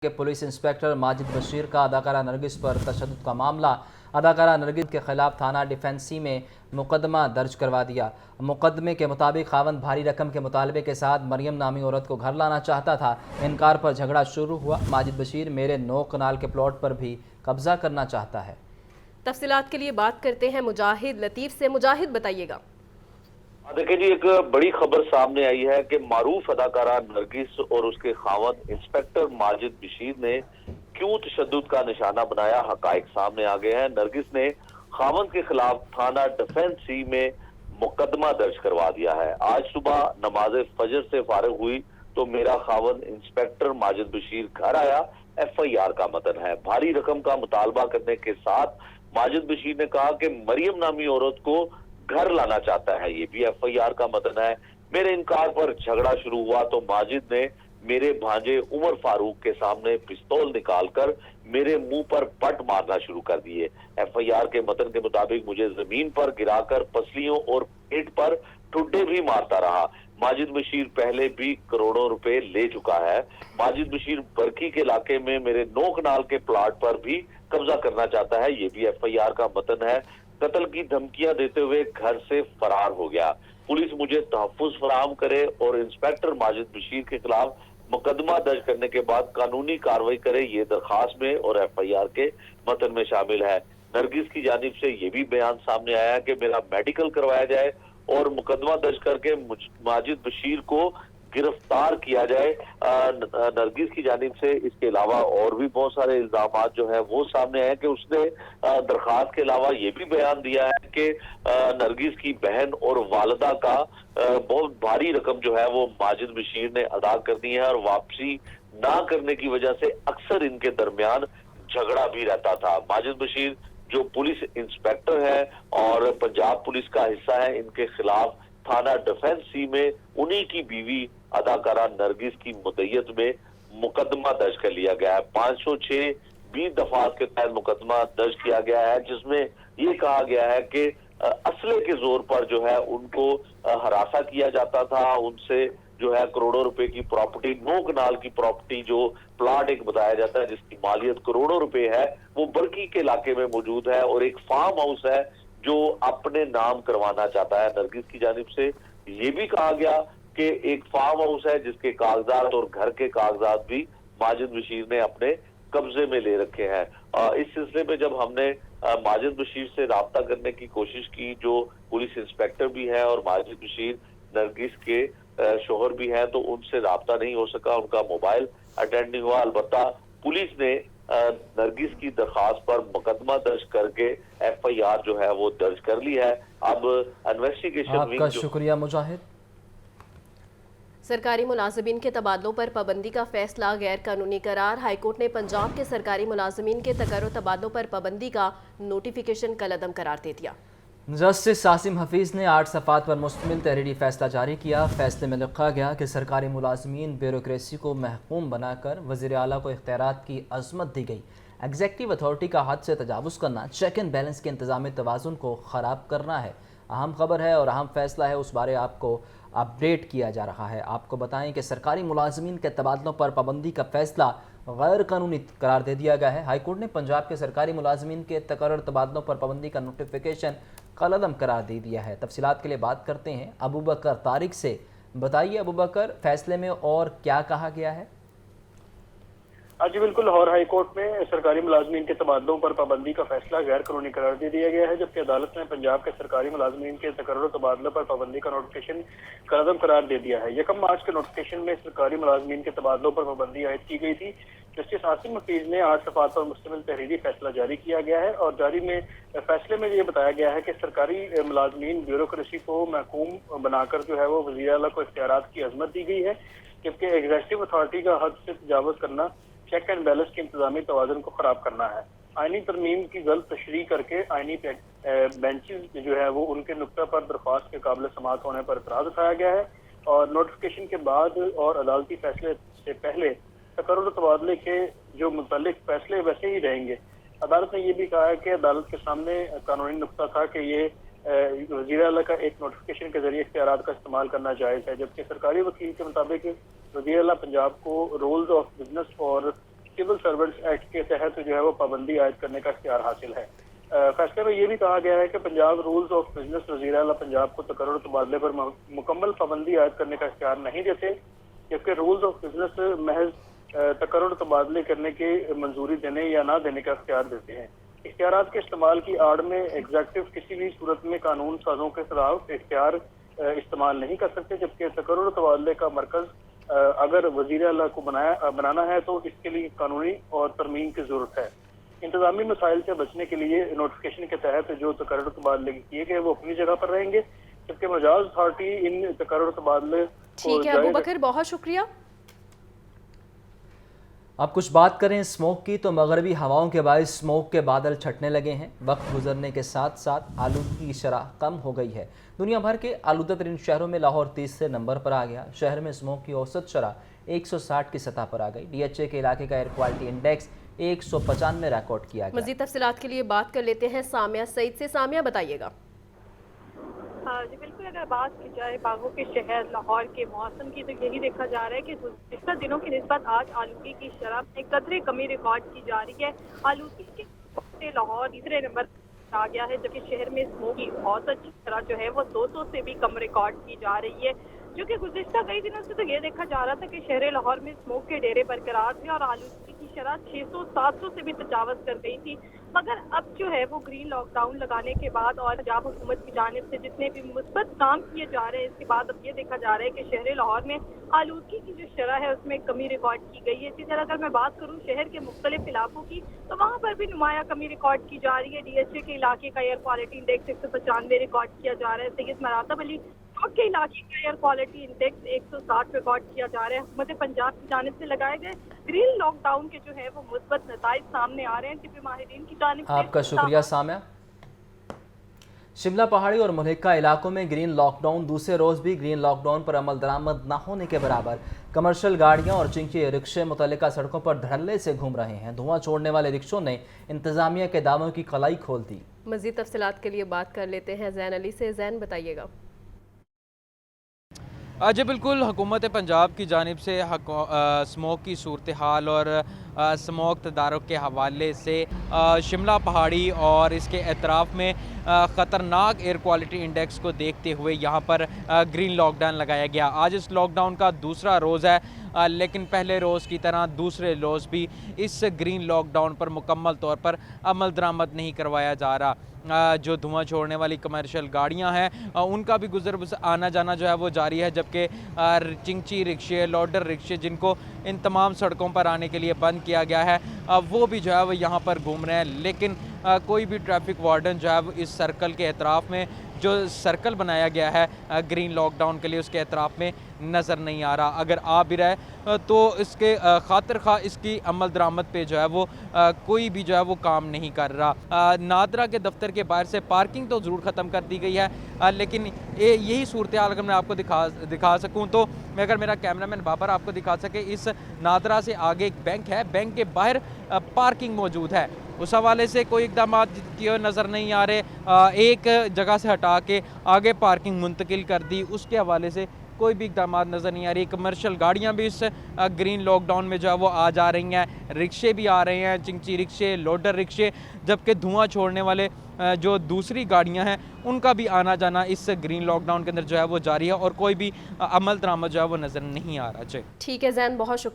के police inspector Majid Bashir का अदाकारा नरगिस पर तशद्दुद का मामला। अदाकारा नरगिस के खिलाफ थाना डिफेंसी में मुकदमा दर्ज करवा दिया। मुकदमे के मुताबिक खावंद भारी रकम के मुतालबे के साथ मरियम नामी औरत को घर लाना चाहता था। इनकार पर झगड़ा शुरू हुआ। माजिद बशीर मेरे 9 कनाल के प्लॉट पर भी कब्जा करना चाहता है। तफसीलात के लिए बात करते हैं मुजाहिद लतीफ़ से। मुजाहिद, बताइएगा। देखिए जी, एक बड़ी खबर सामने आई है कि मारूफ अदाकारा नरगिस और उसके खावंद इंस्पेक्टर माजिद बशीर ने क्यों तशद्दुद का निशाना बनाया। हकाइक सामने आ गए हैं। नरगिस ने खावंद के खिलाफ थाना डिफेंसी में मुकदमा दर्ज करवा दिया है। आज सुबह नमाज फजर से फारिग हुई तो मेरा खावंद इंस्पेक्टर माजिद बशीर घर आया। FIR का मतन है। भारी रकम का मुतालबा करने के साथ माजिद बशीर ने कहा कि मरियम नामी औरत को घर लाना चाहता है। ये भी FIR का मतन है। मेरे इनकार पर झगड़ा शुरू हुआ तो माजिद ने मेरे भांजे उमर फारूक के सामने पिस्तौल निकालकर मेरे मुंह पर पट मारना शुरू कर दिए। FIR के मतन के मुताबिक मुझे जमीन पर गिराकर पसलियों और पेट पर ठुड्डे भी मारता रहा। माजिद बशीर पहले भी करोड़ों रुपए ले चुका है। माजिद बशीर बरकी के इलाके में मेरे 9 कनाल के प्लाट पर भी कब्जा करना चाहता है। ये भी FIR का मतन है। कत्ल की धमकियां देते हुए घर से फरार हो गया। पुलिस मुझे तहफ्फुज फराहम करे और इंस्पेक्टर माजिद बशीर के खिलाफ मुकदमा दर्ज करने के बाद कानूनी कार्रवाई करे, ये दरखास्त में और FIR के मतन में शामिल है। नरगिस की जानिब से ये भी बयान सामने आया है कि मेरा मेडिकल करवाया जाए और मुकदमा दर्ज करके माजिद बशीर को गिरफ्तार किया जाए। नरगिस की जानिब से इसके अलावा और भी बहुत सारे इल्जाम जो है वो सामने आए कि उसने दरखास्त के अलावा ये भी बयान दिया है कि नरगिस की बहन और वालिदा का बहुत भारी रकम जो है वो माजिद बशीर ने अदा कर दी है और वापसी ना करने की वजह से अक्सर इनके दरमियान झगड़ा भी रहता था। माजिद बशीर जो पुलिस इंस्पेक्टर है और पंजाब पुलिस का हिस्सा है, इनके खिलाफ थाना डिफेंसी में उन्हीं की बीवी अदाकारा नरगिस की मुद्दत में मुकदमा दर्ज कर लिया गया है। 506 20 दफात के तहत मुकदमा दर्ज किया गया है, जिसमें ये कहा गया है कि असले के जोर पर जो है उनको हरासा किया जाता था। उनसे जो है करोड़ों रुपए की प्रॉपर्टी, 9 कनाल की प्रॉपर्टी, जो प्लाट एक बताया जाता है जिसकी मालियत करोड़ों रुपए है, वो बरकी के इलाके में मौजूद है और एक फार्म हाउस है जो अपने नाम करवाना चाहता है। नरगिस की जानिब से ये भी कहा गया कि एक फार्म हाउस है जिसके कागजात और घर के कागजात भी माजिद बशीर ने अपने कब्जे में ले रखे हैं। इस सिलसिले में जब हमने माजिद बशीर से राब्ता करने की कोशिश की, जो पुलिस इंस्पेक्टर भी है और माजिद बशीर नरगिस के शोहर भी हैं, तो उनसे राब्ता नहीं हो सका, उनका मोबाइल अटेंड नहीं हुआ। अलबत्ता पुलिस ने नरगिस की दरखास्त पर मुकदमा दर्ज करके FIR जो है वो दर्ज कर ली है। अब इन्वेस्टिगेशन आपका शुक्रिया मुजाहिद। सरकारी मुलाजमीन के तबादलों पर पाबंदी का फैसला गैर कानूनी करार। हाईकोर्ट ने पंजाब के सरकारी मुलाजमीन के तकर्रुर तबादलों पर पाबंदी का नोटिफिकेशन कलअदम करार दे दिया। जस्टिस आसिम हफीज़ ने 8 सफ़ात पर मुश्तमिल तहरीरी फैसला जारी किया। फैसले में लिखा गया कि सरकारी मुलाजमीन ब्यूरोक्रेसी को महकूम बनाकर वज़ीर आला को इख्तियारात की अज़मत दी गई। एग्जेक्टिव अथॉरिटी का हद से तजावुज़ करना चेक एंड बैलेंस के इंतज़ामी तवाज़ुन को ख़राब करना है। अहम खबर है और अहम फैसला है, उस बारे आपको अपडेट किया जा रहा है। आपको बताएं कि सरकारी मुलाजमीन के तबादलों पर पाबंदी का फैसला गैर कानूनी करार दे दिया गया है। हाईकोर्ट ने पंजाब के सरकारी मुलाजमीन के तकर्रुर तबादलों पर पाबंदी का नोटिफिकेशन कलअदम करार दे दिया है। तफसीलात के लिए बात करते हैं अबू बकर तारिक से। बताइए अबू बकर, फैसले में और क्या कहा गया है? जी बिल्कुल, लाहौर हाई कोर्ट में सरकारी मुलाजमीन के तबादलों पर पाबंदी का फैसला गैर कानूनी करार दे दिया गया है, जबकि अदालत ने पंजाब के सरकारी मुलाजमीन के तकर्रुर तबादलों पर पाबंदी का नोटिफिकेशन कलअदम करार दे दिया है। 1 मार्च के नोटिफिकेशन में सरकारी मुलाजमीन के तबादलों पर पाबंदी आयद की गई थी। जस्टिस आसिम हफीज ने 8 सफ़ात पर मुश्तमिल तहरीरी फैसला जारी किया गया है और जारी में फैसले में ये बताया गया है कि सरकारी मुलाजमीन ब्यूरोक्रेसी को महकूम बनाकर जो है वो वज़ीर आला को इख्तियारात की अज़मत दी गई है, जबकि एग्जेक्टिव अथॉरिटी का हद से तजावुज़ करना चेक एंड बैलेंस के इंतजामी तवाज़ुन को खराब करना है। आईनी तरमीम की गलत तशरीह करके आईनी बेंचेस जो है वो उनके नुक्ता पर दरख्वास्त के काबिल समाअत होने पर एतराज़ उठाया गया है और नोटिफिकेशन के बाद और अदालती फैसले से पहले तकर्रुर तबादले के जो मुतल्लिक फैसले वैसे ही रहेंगे। अदालत ने यह भी कहा है कि अदालत के सामने कानूनी नुक्ता था कि ये वज़ीर आला का एक नोटिफिकेशन के जरिए इख्तियारात का इस्तेमाल करना जायज़ है, जबकि सरकारी वकील के मुताबिक वज़ीर आला पंजाब को रूल्स ऑफ बिजनेस और सिविल सर्वेंट्स एक्ट के तहत जो है वो पाबंदी आयद करने का इख्तियार हासिल है। फैसले में ये भी कहा गया है कि पंजाब रूल्स ऑफ बिजनेस वज़ीर आला पंजाब को तकर्रुर तबादले पर मुकम्मल पाबंदी आयद करने का इख्तियार नहीं देते, जबकि रूल्स ऑफ बिजनेस महज तकर्रुर तबादले करने की मंजूरी देने या ना देने का इख्तियार देते हैं। इख्तियारात के इस्तेमाल की आड़ में एग्जेक्टिव किसी भी सूरत में कानून साजों के खिलाफ इख्तियार इस्तेमाल नहीं कर सकते, जबकि तकर्रुर तबादले का मरकज अगर वज़ीर आला को बनाना है तो इसके लिए कानूनी और तरमीम की जरूरत है। इंतजामी मसाइल से बचने के लिए नोटिफिकेशन के तहत जो तकर्रुर तबादले किए गए वो अपनी जगह पर रहेंगे, जबकि मजाज अथॉरिटी इन तकर्रुर तबादले ठीक है अबू बकर, बहुत शुक्रिया। अब कुछ बात करें स्मोक की, तो मगरबी हवाओं के बायस स्मोक के बादल छटने लगे हैं। वक्त गुजरने के साथ साथ आलूदगी की शरह कम हो गई है। दुनिया भर के आलूदा तरीन शहरों में लाहौर तीसरे नंबर पर आ गया। शहर में स्मोक की औसत शरह 160 की सतह पर आ गई। DHA के इलाके का एयर क्वालिटी इंडेक्स 195 रिकॉर्ड किया गया। मज़ीद तफसीलात के लिए बात कर लेते हैं सामिया सईद से। सामिया, बताइएगा। जी बिल्कुल, अगर बात की जाए बागों के शहर लाहौर के मौसम की, तो यही देखा जा रहा है कि गुज़िश्ता दिनों की निस्बत आज आलूगी की शरह में कदरे कमी रिकॉर्ड की जा रही है। आलूगी के लाहौर तीसरे नंबर पर आ गया है, जबकि शहर में स्मोक की औसत शरह जो है वो 200 से भी कम रिकॉर्ड की जा रही है। जो कि गुज़िश्ता कई दिनों से तो ये देखा जा रहा था कि शहर लाहौर में स्मोक के डेरे बरकरार थे और आलूगी की शरह 600-700 से भी तजावज़ कर गई थी। मगर अब जो है वो ग्रीन लॉकडाउन लगाने के बाद और पंजाब हुकूमत की जानिब से जितने भी मुस्बत काम किए जा रहे हैं, इसके बाद अब ये देखा जा रहा है कि शहर लाहौर में आलूदगी की जो शरह है उसमें कमी रिकॉर्ड की गई है। इसी तरह अगर मैं बात करूँ शहर के मुख्तलिफ इलाकों की, तो वहाँ पर भी नुमाया कमी रिकॉर्ड की जा रही है। DHA के इलाके का एयर क्वालिटी इंडेक्स 195 रिकॉर्ड किया जा रहा है। सैयद मरातब अली रोड के इलाके का एयर क्वालिटी इंडेक्स 160 रिकॉर्ड किया जा रहा है। हुकूमत पंजाब की जानिब से लगाए गए ग्रीन लॉकडाउन के जो है वो मुस्बत नताइज सामने आ रहे हैं। टिप्पी माहिरीन की जानिब से आपका शुक्रिया सामिया। शिमला पहाड़ी और मुल्हिका इलाकों में ग्रीन लॉकडाउन दूसरे रोज़ भी ग्रीन लॉकडाउन पर अमल दरामद न होने के बराबर कमर्शियल गाड़ियां और चिंकी रिक्शे मुतल्लिका सड़कों पर धड़ल्ले से घूम रहे हैं। धुआं छोड़ने वाले रिक्शों ने इंतजामिया के दावों की कलाई खोल दी। मज़ीद तफसीलात के लिए बात कर लेते हैं जैन अली से। जैन, बताइएगा। जी बिल्कुल, हुकूमत पंजाब की जानिब से स्मोक की सूरत हाल और स्मोक तदारुक के हवाले से शिमला पहाड़ी और इसके अतराफ़ में ख़तरनाक एयर क्वालिटी इंडेक्स को देखते हुए यहाँ पर ग्रीन लॉकडाउन लगाया गया। आज इस लॉकडाउन का दूसरा रोज़ है, लेकिन पहले रोज़ की तरह दूसरे रोज़ भी इस ग्रीन लॉकडाउन पर मुकम्मल तौर पर अमल दरामद नहीं करवाया जा रहा। जो धुआं छोड़ने वाली कमर्शियल गाड़ियां हैं उनका भी गुजर आना जाना जो है वो जारी है, जबकि चिंची रिक्शे, लोडर रिक्शे जिनको इन तमाम सड़कों पर आने के लिए बंद किया गया है वो भी जो है वो यहाँ पर घूम रहे हैं। लेकिन कोई भी ट्रैफिक वार्डन जो है वो इस सर्कल के अतराफ़ में जो सर्कल बनाया गया है ग्रीन लॉकडाउन के लिए उसके अतराफ़ में नज़र नहीं आ रहा। अगर आ भी रहा है तो इसके खातिर खा इसकी अमल दरामद पे जो है वो कोई भी जो है वो काम नहीं कर रहा। नादरा के दफ्तर के बाहर से पार्किंग तो ज़रूर ख़त्म कर दी गई है, लेकिन यही सूरत हाल अगर मैं आपको दिखा सकूँ तो मैं अगर मेरा कैमरामैन बाबर आपको दिखा सके, इस नादरा से आगे एक बैंक है, बैंक के बाहर पार्किंग मौजूद है। उस हवाले से कोई इकदाम किए नज़र नहीं आ रहे। एक जगह से हटा के आगे पार्किंग मुंतकिल कर दी, उसके हवाले से कोई भी इकदाम नज़र नहीं आ रही। कमर्शियल गाड़ियाँ भी इस ग्रीन लॉकडाउन में जो है वो आ जा रही हैं, रिक्शे भी आ रहे हैं, चिंची रिक्शे, लोडर रिक्शे, जबकि धुआं छोड़ने वाले जो दूसरी गाड़ियाँ हैं उनका भी आना जाना इस ग्रीन लॉकडाउन के अंदर जो है वो जारी है और कोई भी अमल दरामद जो है वो नज़र नहीं आ रहा। ठीक है जैन, बहुत शुक्रिया।